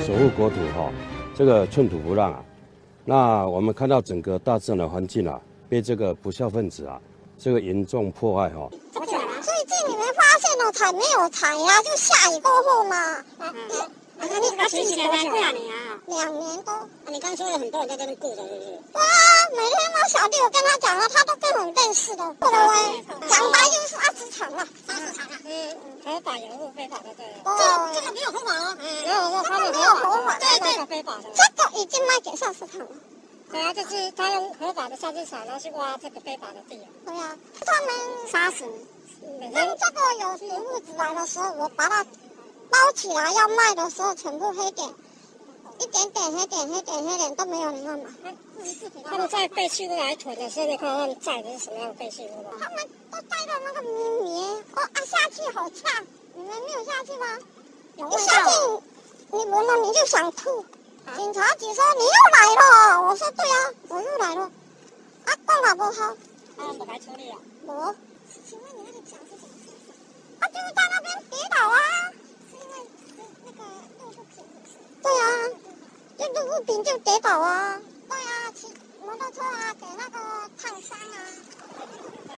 守护国土哈，这个寸土不让啊。那我们看到整个大自然的环境啊，被这个不肖分子啊，这个严重破坏哈。最近你们发现了才没有采呀，就下雨过后嘛。你它水起来才过2年啊？2年多。你刚说有很多人在这边顾着，是不是？对啊，每天我小弟我跟他讲了，他都跟很认识的。对喂，讲白就是他职场了。合法有路非法的对。这个没有合法啊。没有合法，对，非法的。这个已经卖给下市场了。对啊，就是他用合法的下市场，然后去挖这个非法的地。对啊，他们杀死你。跟这个有毒物质来的时候，我把它捞起来要卖的时候，全部黑点，一点点黑点都没有人要买。他们在废弃物来囤的时候，你看他们载的是什么样的废弃物吗？他们都带着那个棉，下去好呛，你们没有下去吗？有味道。你闻了你就想吐。警察局说你又来了，我说对啊，我又来了。讲好不好？他们不该处理啊。我。请问你那个脚是怎么受伤？就是在那边跌倒啊。是因为那个路不平。对啊，就路不平就跌倒啊。对啊，骑摩托车啊，给那个烫伤啊。